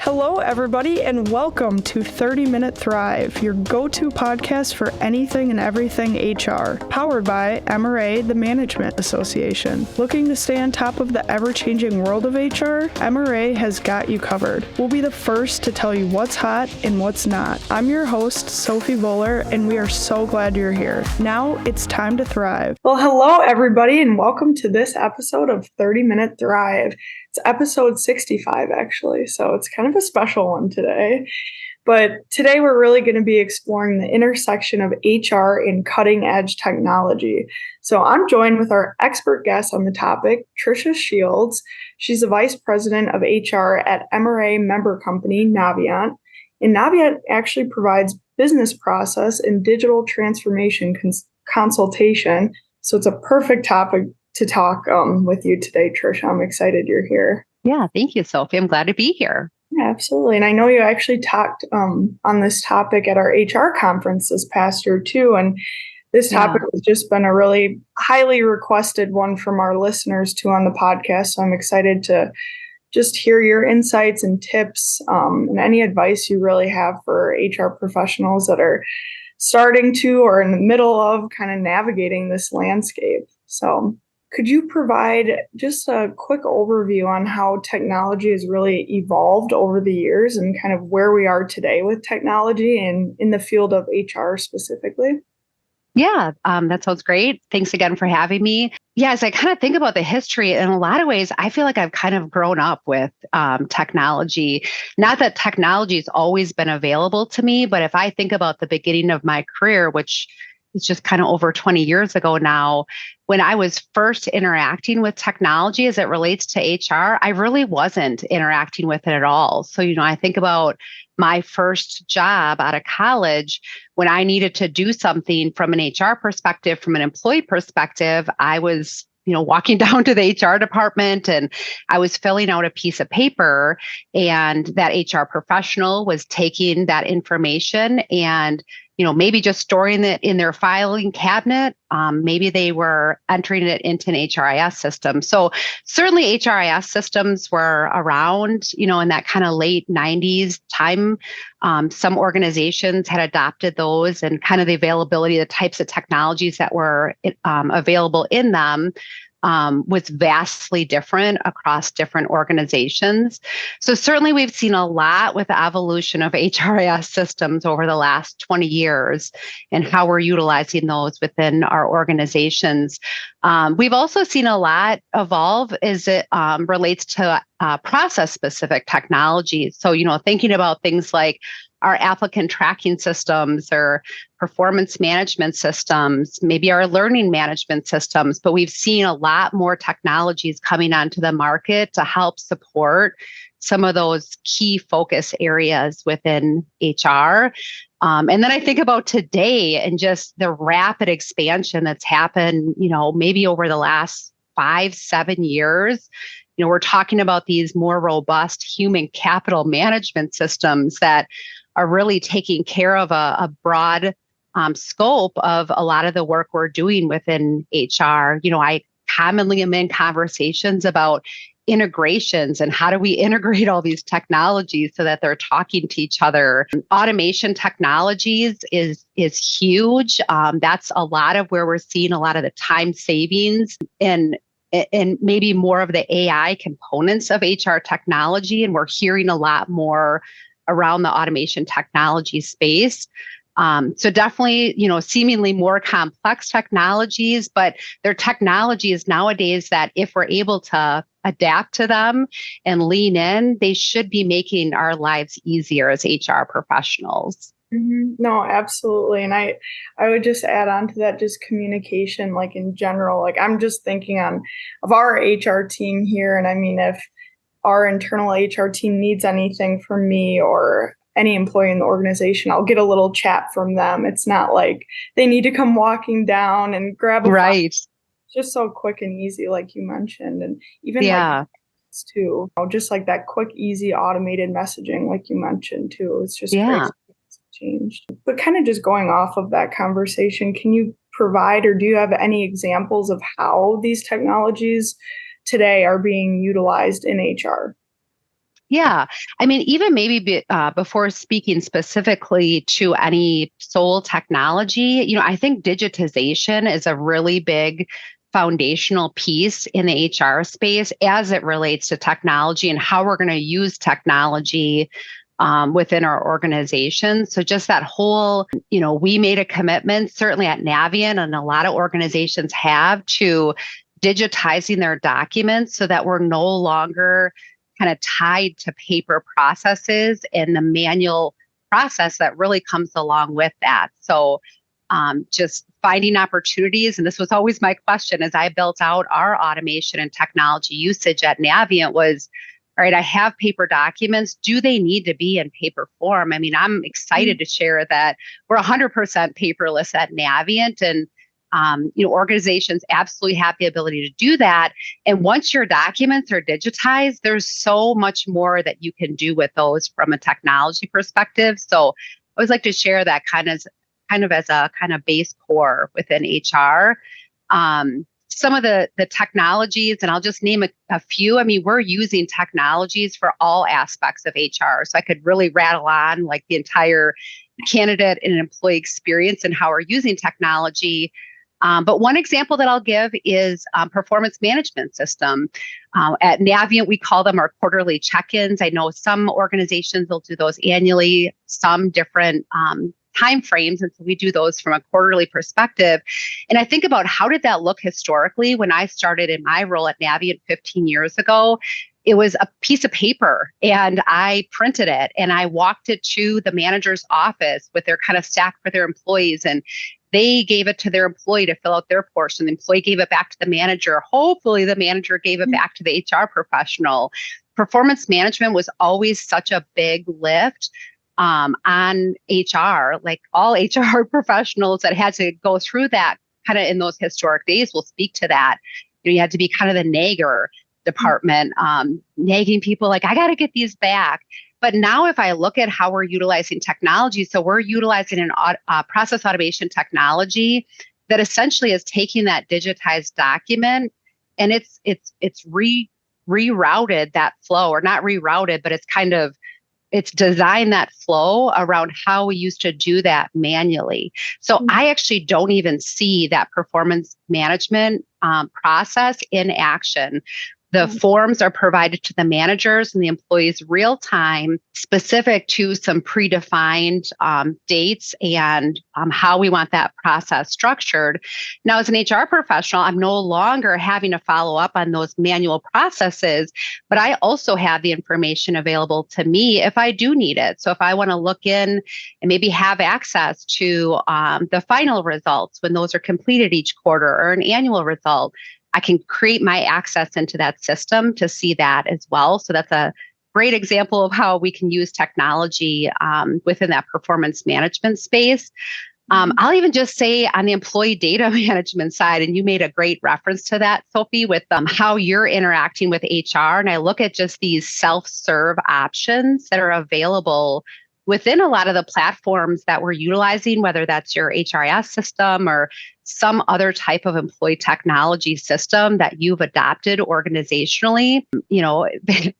Hello, everybody, and welcome to 30 Minute Thrive, your go-to podcast for anything and everything HR, powered by MRA, the Management Association. Looking to stay on top of the ever-changing world of HR? MRA has got you covered. We'll be the first to tell you what's hot and what's not. I'm your host, Sophie Voller, and we are so glad you're here. Now it's time to thrive. Well, hello, everybody, and welcome to this episode of 30 Minute Thrive. It's episode 65, actually, so it's kind of a special one today. But today we're really going to be exploring the intersection of HR and cutting-edge technology. So I'm joined with our expert guest on the topic, Tricia Shields. She's the Vice President of HR at MRA member company, Naviant. And Naviant actually provides business process and digital transformation consultation. So it's a perfect topic to talk with you today, Tricia. I'm excited you're here. Yeah, thank you, Sophie. I'm glad to be here. Yeah, absolutely. And I know you actually talked on this topic at our HR conference this past year too. And this topic has just been a really highly requested one from our listeners too on the podcast. So I'm excited to just hear your insights and tips and any advice you really have for HR professionals that are starting to or in the middle of kind of navigating this landscape. So could you provide just a quick overview on how technology has really evolved over the years and kind of where we are today with technology and in the field of HR specifically? Yeah, that sounds great. Thanks again for having me. Yeah, as I kind of think about the history, in a lot of ways, I feel like I've kind of grown up with technology. Not that technology has always been available to me, but if I think about the beginning of my career, which is just kind of over 20 years ago now, when I was first interacting with technology as it relates to HR, I really wasn't interacting with it at all. So, I think about my first job out of college, when I needed to do something from an HR perspective, from an employee perspective, I was walking down to the HR department and I was filling out a piece of paper, and that HR professional was taking that information and maybe just storing it in their filing cabinet. Maybe they were entering it into an HRIS system. So certainly HRIS systems were around, in that kind of late 90s time. Some organizations had adopted those, and kind of the availability, the types of technologies that were available in them was vastly different across different organizations. So certainly we've seen a lot with the evolution of HRIS systems over the last 20 years and how we're utilizing those within our organizations. We've also seen a lot evolve as it relates to process-specific technology. So, thinking about things like our applicant tracking systems or performance management systems, maybe our learning management systems, but we've seen a lot more technologies coming onto the market to help support some of those key focus areas within HR. And then I think about today and just the rapid expansion that's happened, maybe over the last 5-7 years. We're talking about these more robust human capital management systems that are really taking care of a broad scope of a lot of the work we're doing within HR. I commonly am in conversations about integrations and how do we integrate all these technologies so that they're talking to each other. Automation technologies is huge. That's a lot of where we're seeing a lot of the time savings and maybe more of the AI components of HR technology. And we're hearing a lot more around the automation technology space. So definitely, seemingly more complex technologies, but they're technologies nowadays that if we're able to adapt to them and lean in, they should be making our lives easier as HR professionals. Mm-hmm. No, absolutely. And I would just add on to that, just communication, like in general, like I'm just thinking of our HR team here. And I mean, if our internal HR team needs anything from me or any employee in the organization, I'll get a little chat from them. It's not like they need to come walking down and grab a right. It's just so quick and easy, like you mentioned. And even like too, just like that quick, easy, automated messaging, like you mentioned too. It's just crazy. It's changed. But kind of just going off of that conversation, can you provide or do you have any examples of how these technologies today are being utilized in HR? Yeah. I mean, even maybe before speaking specifically to any sole technology, I think digitization is a really big foundational piece in the HR space as it relates to technology and how we're going to use technology within our organization. So just that whole, we made a commitment, certainly at Naviant, and a lot of organizations have, to digitizing their documents so that we're no longer kind of tied to paper processes and the manual process that really comes along with that. So just finding opportunities. And this was always my question as I built out our automation and technology usage at Naviant was, all right, I have paper documents. Do they need to be in paper form? I mean, I'm excited to share that we're 100% paperless at Naviant, and organizations absolutely have the ability to do that. And once your documents are digitized, there's so much more that you can do with those from a technology perspective. So I always like to share that kind of as a kind of base core within HR. Some of the technologies, and I'll just name a few. I mean, we're using technologies for all aspects of HR. So I could really rattle on like the entire candidate and employee experience and how we're using technology. But one example that I'll give is performance management system. At Naviant, we call them our quarterly check-ins. I know some organizations will do those annually, some different time frames. And so we do those from a quarterly perspective. And I think about how did that look historically when I started in my role at Naviant 15 years ago. It was a piece of paper and I printed it and I walked it to the manager's office with their kind of stack for their employees, and they gave it to their employee to fill out their portion. The employee gave it back to the manager. Hopefully the manager gave it back to the HR professional. Performance management was always such a big lift on HR, like all HR professionals that had to go through that kind of in those historic days will speak to that. You had to be kind of the nagger department, nagging people like, I got to get these back. But now if I look at how we're utilizing technology, so we're utilizing an process automation technology that essentially is taking that digitized document and it's rerouted that flow, or not rerouted, but it's designed that flow around how we used to do that manually. So I actually don't even see that performance management process in action. The forms are provided to the managers and the employees real time, specific to some predefined dates and how we want that process structured. Now, as an HR professional, I'm no longer having to follow up on those manual processes, but I also have the information available to me if I do need it. So if I want to look in and maybe have access to the final results when those are completed each quarter, or an annual result, I can create my access into that system to see that as well. So that's a great example of how we can use technology within that performance management space. I'll even just say on the employee data management side, and you made a great reference to that, Sophie, with how you're interacting with HR. And I look at just these self-serve options that are available within a lot of the platforms that we're utilizing, whether that's your HRIS system or some other type of employee technology system that you've adopted organizationally.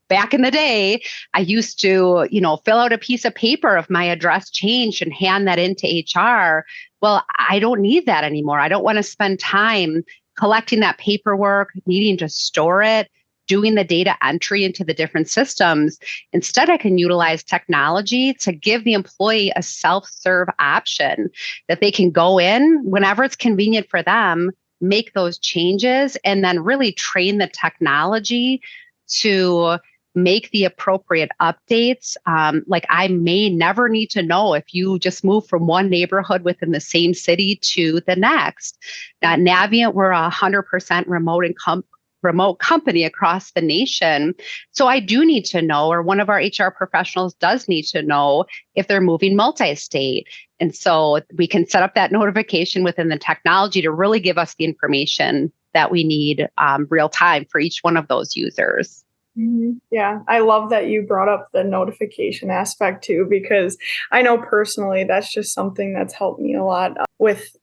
Back in the day, I used to, fill out a piece of paper if my address changed and hand that into HR. Well, I don't need that anymore. I don't want to spend time collecting that paperwork, needing to store it, doing the data entry into the different systems. Instead, I can utilize technology to give the employee a self-serve option that they can go in whenever it's convenient for them, make those changes, and then really train the technology to make the appropriate updates. Like I may never need to know if you just move from one neighborhood within the same city to the next. At Naviant, we're 100% remote company across the nation. So I do need to know, or one of our HR professionals does need to know if they're moving multi-state. And so we can set up that notification within the technology to really give us the information that we need real time for each one of those users. Yeah, I love that you brought up the notification aspect too, because I know personally that's just something that's helped me a lot with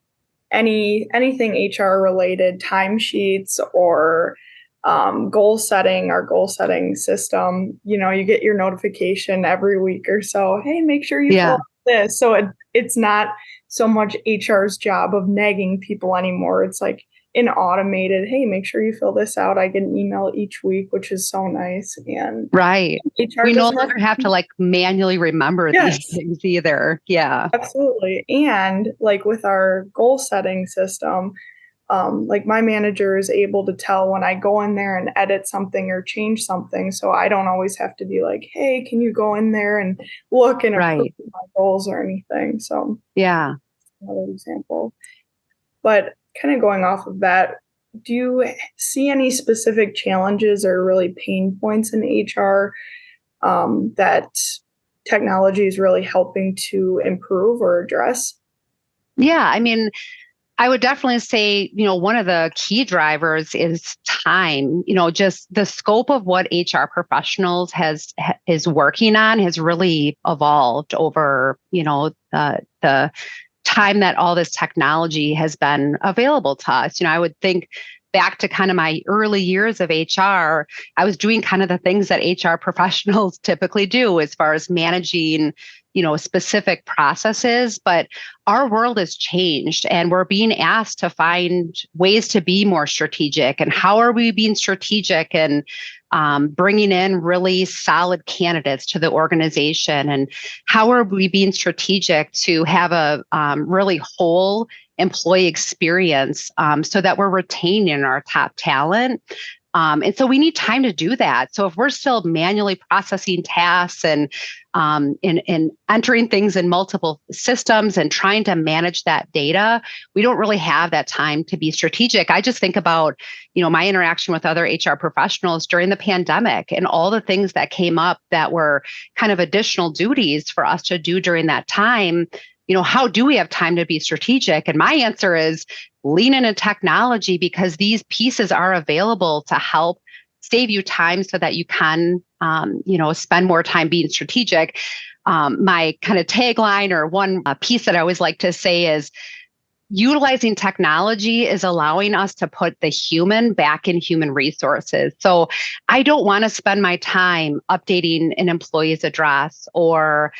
anything HR related, timesheets or goal setting, our goal setting system, you get your notification every week or so. Hey, make sure you fill Yeah. out this. So it's not so much HR's job of nagging people anymore. It's like an automated, hey, make sure you fill this out. I get an email each week, which is so nice. And Right. HR We no doesn't longer have to like manually remember these yes, things either. Yeah. absolutely. And like with our goal setting system, like my manager is able to tell when I go in there and edit something or change something. So I don't always have to be like, hey, can you go in there and look and approve Right. my goals or anything? So Yeah. another example. But kind of going off of that, do you see any specific challenges or really pain points in HR that technology is really helping to improve or address? Yeah. I mean, I would definitely say, one of the key drivers is time. Just the scope of what HR professionals is working on has really evolved over, the time that all this technology has been available to us. I would think back to kind of my early years of HR, I was doing kind of the things that HR professionals typically do as far as managing, specific processes. But our world has changed and we're being asked to find ways to be more strategic. And how are we being strategic and bringing in really solid candidates to the organization? And how are we being strategic to have a really whole employee experience so that we're retaining our top talent? And so we need time to do that. So if we're still manually processing tasks and entering things in multiple systems and trying to manage that data, we don't really have that time to be strategic. I just think about, my interaction with other HR professionals during the pandemic and all the things that came up that were kind of additional duties for us to do during that time. How do we have time to be strategic? And my answer is lean into technology because these pieces are available to help save you time so that you can, spend more time being strategic. My kind of tagline or one piece that I always like to say is utilizing technology is allowing us to put the human back in human resources. So I don't want to spend my time updating an employee's address or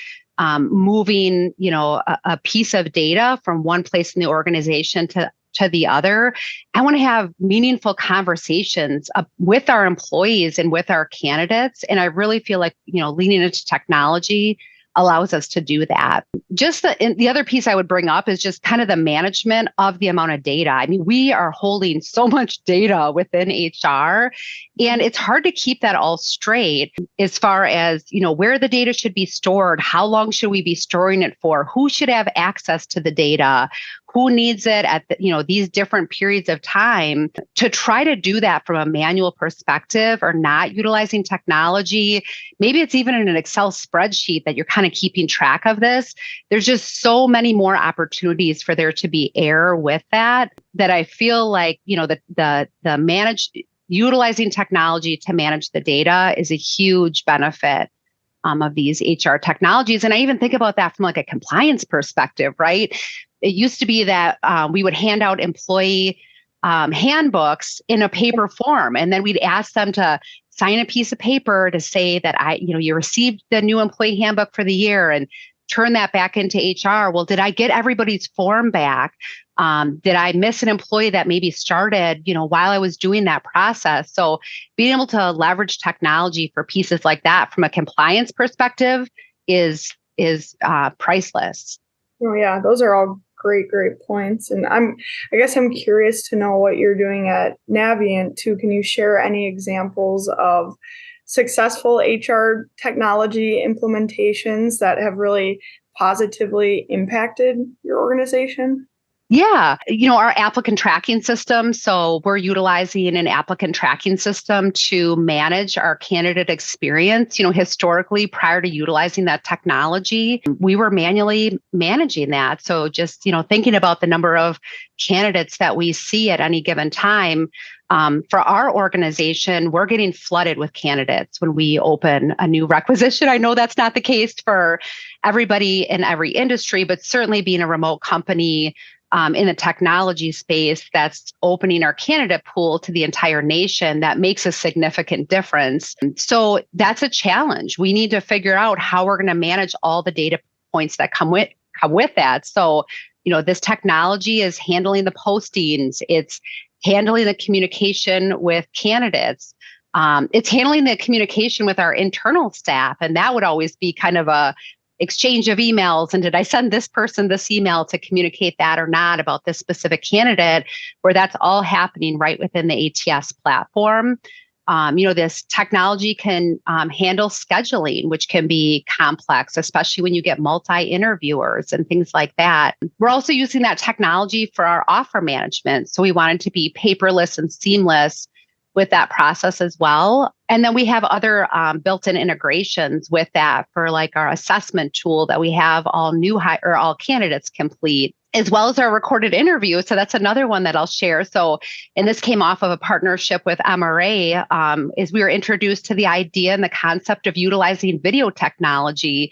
moving, a piece of data from one place in the organization to the other. I want to have meaningful conversations with our employees and with our candidates. And I really feel like, leaning into technology allows us to do that. Just the other piece I would bring up is just kind of the management of the amount of data. I mean, we are holding so much data within HR, and it's hard to keep that all straight as far as, where the data should be stored, how long should we be storing it for, who should have access to the data, who needs it at these different periods of time. To try to do that from a manual perspective or not utilizing technology, maybe it's even in an Excel spreadsheet that you're kind of keeping track of this. There's just so many more opportunities for there to be error with that I feel like, utilizing technology to manage the data is a huge benefit of these HR technologies. And I even think about that from like a compliance perspective, right? It used to be that we would hand out employee handbooks in a paper form, and then we'd ask them to sign a piece of paper to say that you received the new employee handbook for the year and turn that back into HR. Well, did I get everybody's form back? Did I miss an employee that maybe started, while I was doing that process? So being able to leverage technology for pieces like that from a compliance perspective is priceless. Oh yeah, those are all great points. And I guess I'm curious to know what you're doing at Naviant too. Can you share any examples of successful HR technology implementations that have really positively impacted your organization? Yeah, our applicant tracking system. So we're utilizing an applicant tracking system to manage our candidate experience. Historically, prior to utilizing that technology, we were manually managing that. So just, thinking about the number of candidates that we see at any given time. For our organization, we're getting flooded with candidates when we open a new requisition. I know that's not the case for everybody in every industry, but certainly being a remote company, in the technology space that's opening our candidate pool to the entire nation, that makes a significant difference. So that's a challenge. We need to figure out how we're going to manage all the data points that come with that. So, this technology is handling the postings. It's handling the communication with candidates. It's handling the communication with our internal staff. And that would always be kind of a exchange of emails. And did I send this person this email to communicate that or not about this specific candidate, where that's all happening right within the ATS platform. This technology can handle scheduling, which can be complex, especially when you get multi-interviewers and things like that. We're also using that technology for our offer management. So we want it to be paperless and seamless with that process as well. And then we have other built-in integrations with that for like our assessment tool that we have all candidates complete, as well as our recorded interview. So that's another one that I'll share. So, and this came off of a partnership with MRA, is we were introduced to the idea and the concept of utilizing video technology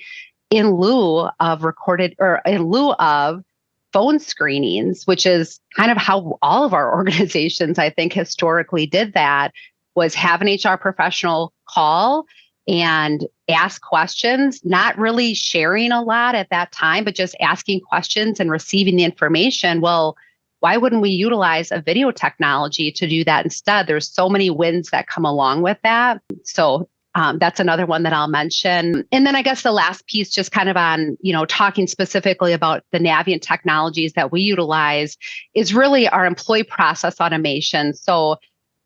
in lieu of phone screenings, which is kind of how all of our organizations, I think, historically did that, was have an HR professional call and ask questions, not really sharing a lot at that time, but just asking questions and receiving the information. Well, why wouldn't we utilize a video technology to do that instead? There's so many wins that come along with that. So that's another one that I'll mention. And then I guess the last piece, just kind of on, talking specifically about the Naviant technologies that we utilize, is really our employee process automation. So,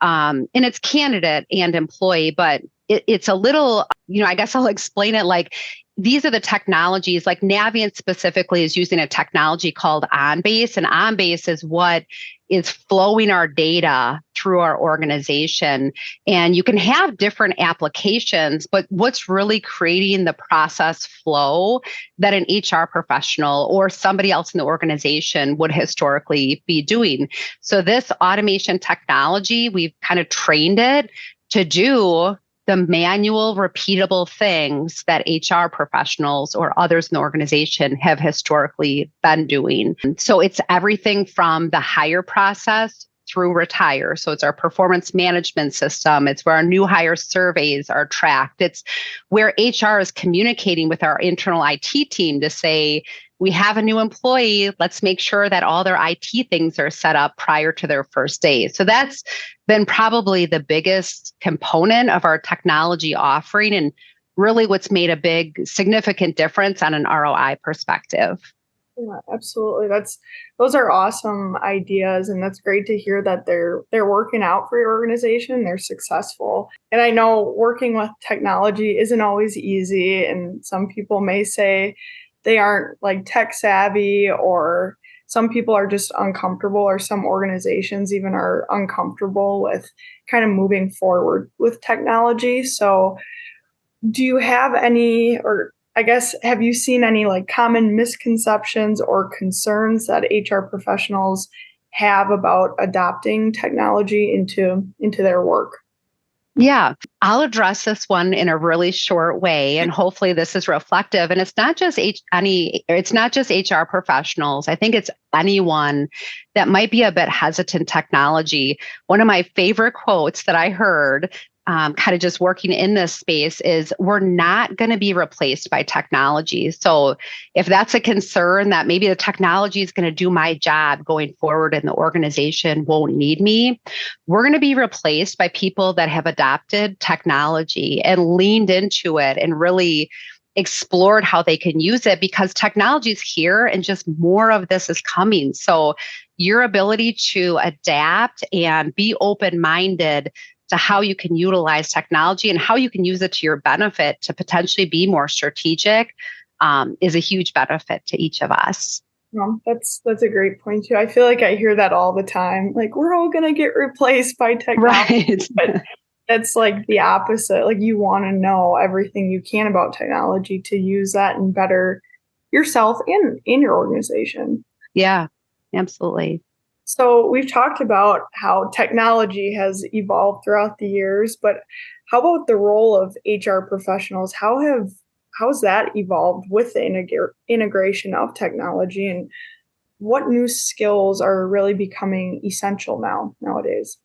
and it's candidate and employee, but it's a little, I guess I'll explain it like, these are the technologies, like Naviant specifically is using a technology called OnBase, and OnBase is what is flowing our data through our organization. And you can have different applications, but what's really creating the process flow that an HR professional or somebody else in the organization would historically be doing. So this automation technology, we've kind of trained it to do the manual, repeatable things that HR professionals or others in the organization have historically been doing. So it's everything from the hire process through retire. So it's our performance management system. It's where our new hire surveys are tracked. It's where HR is communicating with our internal IT team to say, we have a new employee. Let's make sure that all their IT things are set up prior to their first day. So that's been probably the biggest component of our technology offering, and really what's made a big, significant difference on an ROI perspective. Yeah, absolutely. Those are awesome ideas, and that's great to hear that they're working out for your organization. They're successful. And I know working with technology isn't always easy, and some people may say they aren't like tech savvy, or some people are just uncomfortable, or some organizations even are uncomfortable with kind of moving forward with technology. So do you have any, or I guess, have you seen any like common misconceptions or concerns that HR professionals have about adopting technology into their work? Yeah, I'll address this one in a really short way, and hopefully this is reflective. And it's not just HR professionals. I think it's anyone that might be a bit hesitant technology. One of my favorite quotes that I heard, kind of just working in this space, is we're not going to be replaced by technology. So if that's a concern that maybe the technology is going to do my job going forward and the organization won't need me, we're going to be replaced by people that have adopted technology and leaned into it and really explored how they can use it, because technology is here and just more of this is coming. So your ability to adapt and be open-minded to how you can utilize technology and how you can use it to your benefit to potentially be more strategic is a huge benefit to each of us. Well, that's a great point too. I feel like I hear that all the time. Like, we're all going to get replaced by technology. Right. But that's like the opposite. Like, you want to know everything you can about technology to use that and better yourself and in your organization. Yeah, absolutely. So we've talked about how technology has evolved throughout the years, but how about the role of HR professionals? How's that evolved with the integration of technology? And what new skills are really becoming essential nowadays?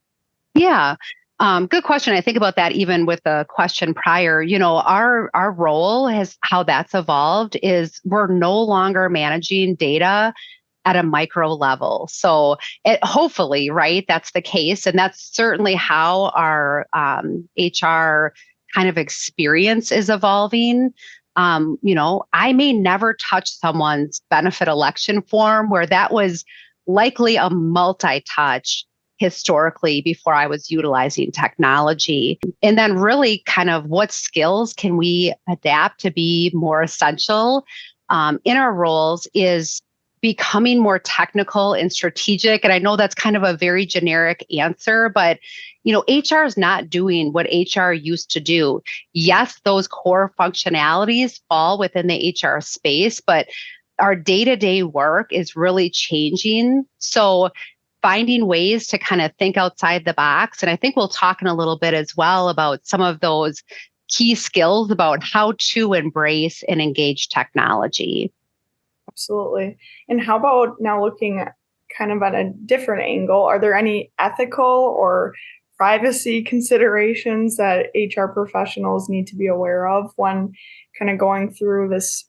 Yeah. Good question. I think about that even with the question prior. Our role has how that's evolved is we're no longer managing data at a micro level. So hopefully, right, that's the case. And that's certainly how our HR kind of experience is evolving. I may never touch someone's benefit election form where that was likely a multi-touch historically before I was utilizing technology. And then really kind of what skills can we adapt to be more essential in our roles is becoming more technical and strategic. And I know that's kind of a very generic answer, but HR is not doing what HR used to do. Yes, those core functionalities fall within the HR space, but our day-to-day work is really changing. So finding ways to kind of think outside the box. And I think we'll talk in a little bit as well about some of those key skills about how to embrace and engage technology. Absolutely. And how about now looking at kind of at a different angle? Are there any ethical or privacy considerations that HR professionals need to be aware of when kind of going through this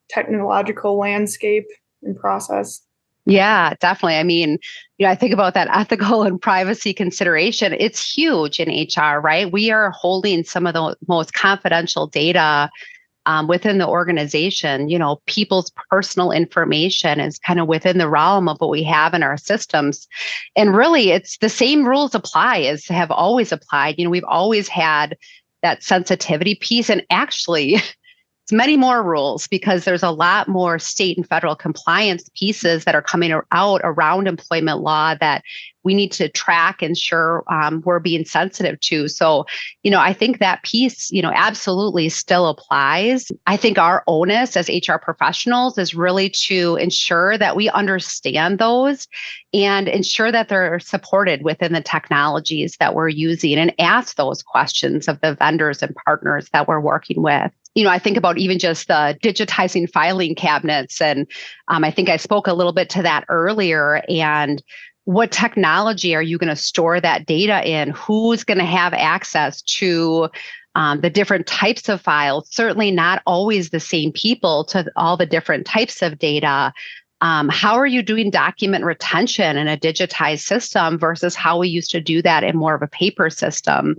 technological landscape and process? Yeah, definitely. I mean, I think about that ethical and privacy consideration. It's huge in HR, right? We are holding some of the most confidential data within the organization. People's personal information is kind of within the realm of what we have in our systems. And really, it's the same rules apply as have always applied. We've always had that sensitivity piece. And actually, it's many more rules because there's a lot more state and federal compliance pieces that are coming out around employment law that we need to track and ensure we're being sensitive to. So, I think that piece, absolutely still applies. I think our onus as HR professionals is really to ensure that we understand those and ensure that they're supported within the technologies that we're using and ask those questions of the vendors and partners that we're working with. I think about even just the digitizing filing cabinets. And I think I spoke a little bit to that earlier. And what technology are you going to store that data in? Who's going to have access to the different types of files? Certainly not always the same people to all the different types of data. How are you doing document retention in a digitized system versus how we used to do that in more of a paper system?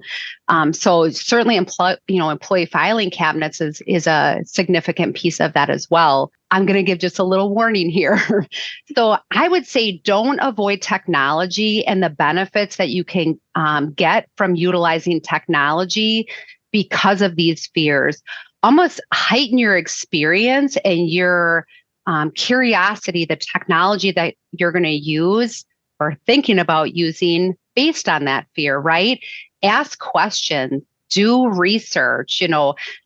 So certainly, employee filing cabinets is a significant piece of that as well. I'm going to give just a little warning here. So I would say don't avoid technology and the benefits that you can get from utilizing technology because of these fears. Almost heighten your experience and your curiosity, the technology that you're going to use or thinking about using based on that fear, right? Ask questions, do research,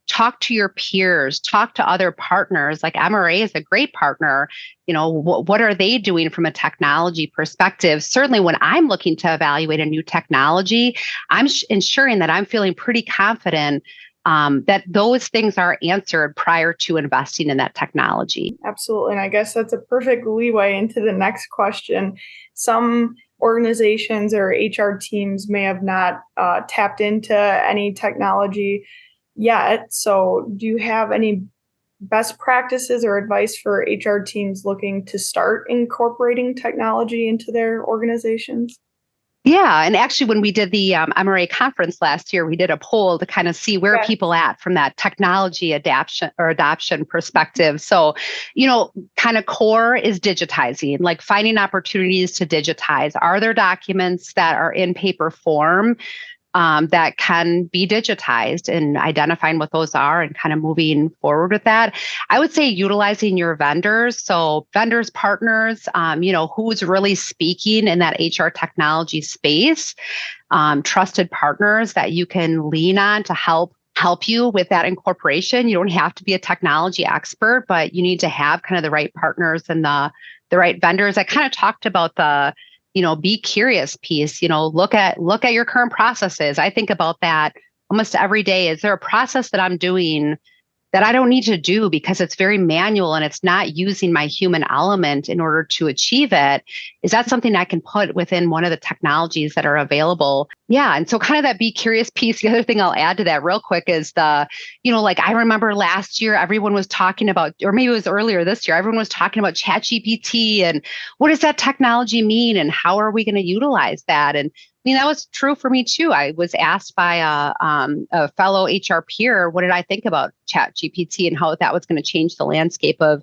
talk to your peers, talk to other partners. Like MRA is a great partner. What are they doing from a technology perspective? Certainly when I'm looking to evaluate a new technology, I'm ensuring that I'm feeling pretty confident that those things are answered prior to investing in that technology. Absolutely. And I guess that's a perfect leeway into the next question. Some organizations or HR teams may have not tapped into any technology yet. So, do you have any best practices or advice for HR teams looking to start incorporating technology into their organizations? Yeah. And actually, when we did the MRA conference last year, we did a poll to kind of see where people at from that technology adoption perspective. So, kind of core is digitizing, like finding opportunities to digitize. Are there documents that are in paper form that can be digitized, and identifying what those are and kind of moving forward with that? I would say utilizing your vendors. So vendors, partners, who's really speaking in that HR technology space, trusted partners that you can lean on to help you with that incorporation. You don't have to be a technology expert, but you need to have kind of the right partners and the right vendors. I kind of talked about the be curious piece. Look at your current processes. I think about that almost every day. Is there a process that I'm doing that I don't need to do because it's very manual and it's not using my human element in order to achieve it? Is that something I can put within one of the technologies that are available? Yeah. And so kind of that be curious piece. The other thing I'll add to that real quick is like I remember last year, everyone was talking about, or maybe it was earlier this year, everyone was talking about ChatGPT and what does that technology mean and how are we going to utilize that? And I mean, that was true for me too. I was asked by a fellow HR peer, what did I think about Chat GPT and how that was going to change the landscape of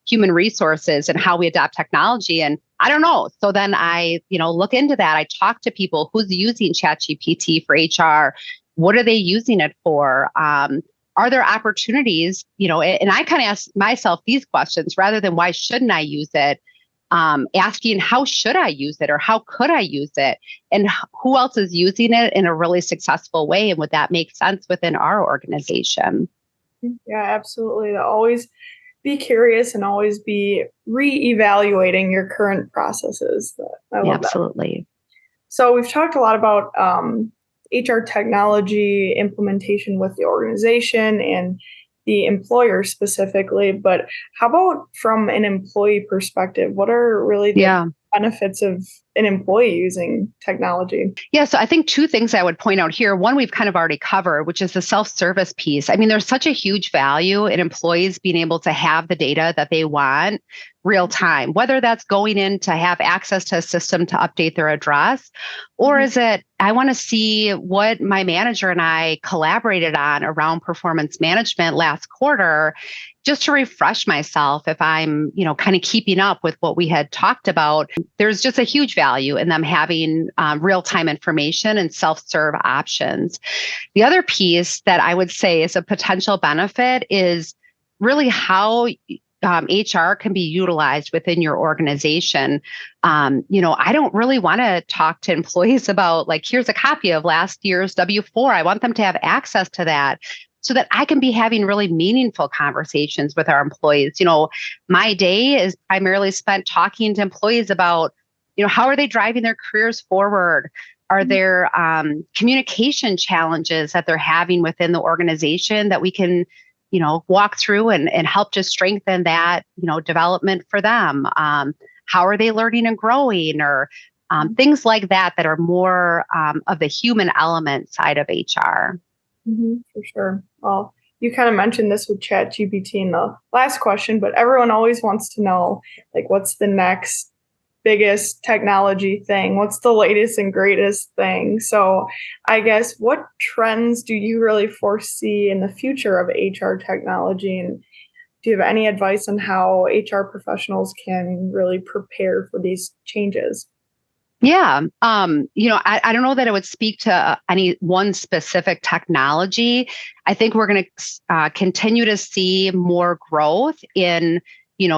human resources and how we adopt technology. And I don't know. So then I, look into that. I talk to people who's using Chat GPT for HR. What are they using it for? Are there opportunities, and I kind of ask myself these questions rather than why shouldn't I use it? Asking how should I use it or how could I use it and who else is using it in a really successful way and would that make sense within our organization? Yeah, absolutely. Always be curious and always be re-evaluating your current processes. I love Absolutely. that. So we've talked a lot about HR technology implementation with the organization and the employer specifically, but how about from an employee perspective? What are really the benefits of an employee using technology? Yeah, so I think two things I would point out here. One, we've kind of already covered, which is the self-service piece. I mean, there's such a huge value in employees being able to have the data that they want real time, whether that's going in to have access to a system to update their address, or is it, I want to see what my manager and I collaborated on around performance management last quarter, just to refresh myself if I'm, kind of keeping up with what we had talked about. There's just a huge value in them having real-time information and self-serve options. The other piece that I would say is a potential benefit is really how HR can be utilized within your organization. I don't really want to talk to employees about here's a copy of last year's W-4. I want them to have access to that so that I can be having really meaningful conversations with our employees. My day is primarily spent talking to employees about, how are they driving their careers forward? Are there communication challenges that they're having within the organization that we can walk through and help to strengthen that, development for them? How are they learning and growing or things like that are more of the human element side of HR? For sure. Well, you kind of mentioned this with ChatGPT in the last question, but everyone always wants to know, what's the next biggest technology thing? What's the latest and greatest thing? So I guess what trends do you really foresee in the future of HR technology? And do you have any advice on how HR professionals can really prepare for these changes? Yeah. I don't know that it would speak to any one specific technology. I think we're going to continue to see more growth in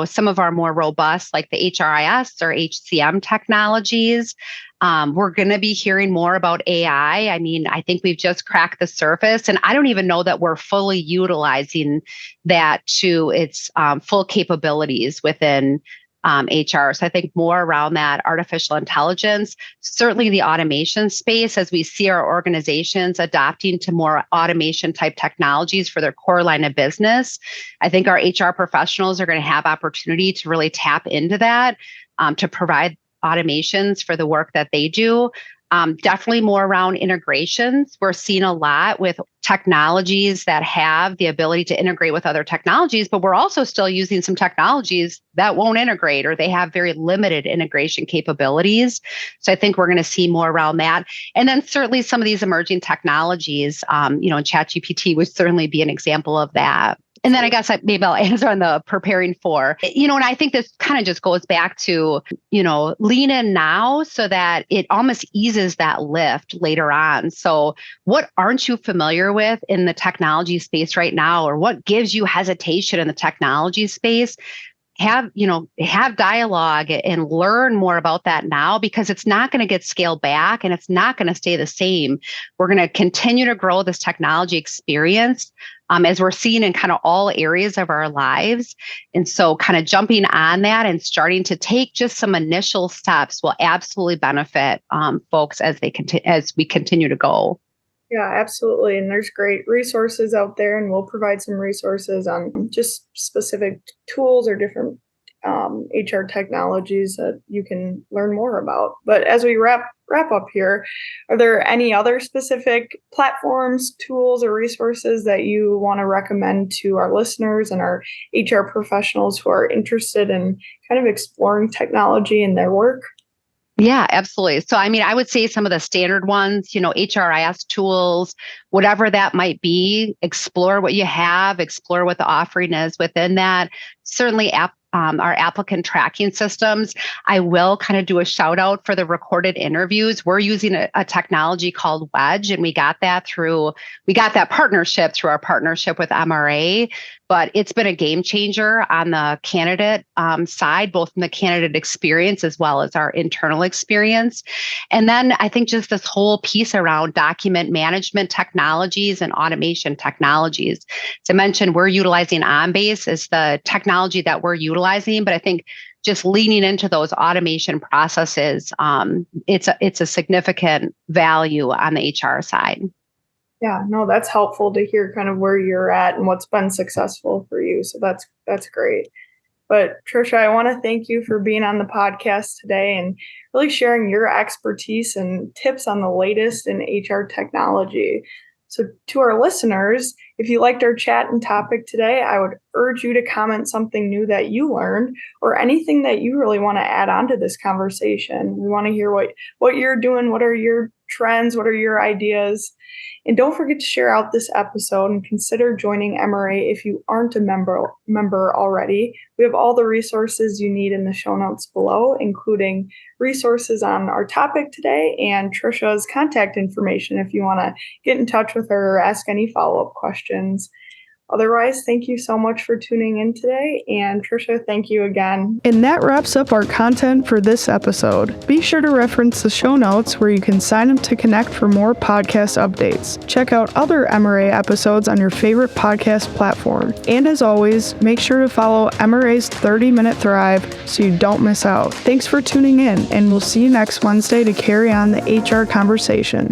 some of our more robust, like the HRIS or HCM technologies. We're going to be hearing more about AI. I mean, I think we've just cracked the surface, and I don't even know that we're fully utilizing that to its full capabilities within HR. So I think more around that artificial intelligence, certainly the automation space, as we see our organizations adopting to more automation type technologies for their core line of business. I think our HR professionals are going to have opportunity to really tap into that to provide automations for the work that they do. Definitely more around integrations. We're seeing a lot with technologies that have the ability to integrate with other technologies, but we're also still using some technologies that won't integrate or they have very limited integration capabilities. So I think we're going to see more around that. And then certainly some of these emerging technologies, and ChatGPT would certainly be an example of that. And then I guess maybe I'll answer on the preparing for, and I think this kind of just goes back to, lean in now so that it almost eases that lift later on. So what aren't you familiar with in the technology space right now, or what gives you hesitation in the technology space? Have dialogue and learn more about that now, because it's not going to get scaled back and it's not going to stay the same. We're going to continue to grow this technology experience as we're seeing in kind of all areas of our lives. And so kind of jumping on that and starting to take just some initial steps will absolutely benefit folks as we continue to go. Yeah, absolutely. And there's great resources out there, and we'll provide some resources on just specific tools or different HR technologies that you can learn more about. But as we wrap up here, are there any other specific platforms, tools, or resources that you want to recommend to our listeners and our HR professionals who are interested in kind of exploring technology in their work? Yeah, absolutely. So, I mean, I would say some of the standard ones, HRIS tools, whatever that might be, explore what you have, explore what the offering is within that. Certainly, our applicant tracking systems. I will kind of do a shout out for the recorded interviews. We're using a technology called Wedge, and we got that partnership through our partnership with MRA. But it's been a game changer on the candidate side, both in the candidate experience as well as our internal experience. And then I think just this whole piece around document management technologies and automation technologies. As I mentioned, we're utilizing OnBase as the technology that we're utilizing, but I think just leaning into those automation processes, it's a significant value on the HR side. Yeah, no, that's helpful to hear kind of where you're at and what's been successful for you. So that's great. But Tricia, I want to thank you for being on the podcast today and really sharing your expertise and tips on the latest in HR technology. So to our listeners, if you liked our chat and topic today, I would urge you to comment something new that you learned or anything that you really want to add on to this conversation. We want to hear what you're doing, what are your trends, what are your ideas. And don't forget to share out this episode and consider joining MRA if you aren't a member already. We have all the resources you need in the show notes below, including resources on our topic today and Tricia's contact information if you want to get in touch with her or ask any follow-up questions. Otherwise, thank you so much for tuning in today. And Tricia, thank you again. And that wraps up our content for this episode. Be sure to reference the show notes where you can sign up to connect for more podcast updates. Check out other MRA episodes on your favorite podcast platform. And as always, make sure to follow MRA's 30-Minute Thrive so you don't miss out. Thanks for tuning in, and we'll see you next Wednesday to carry on the HR conversation.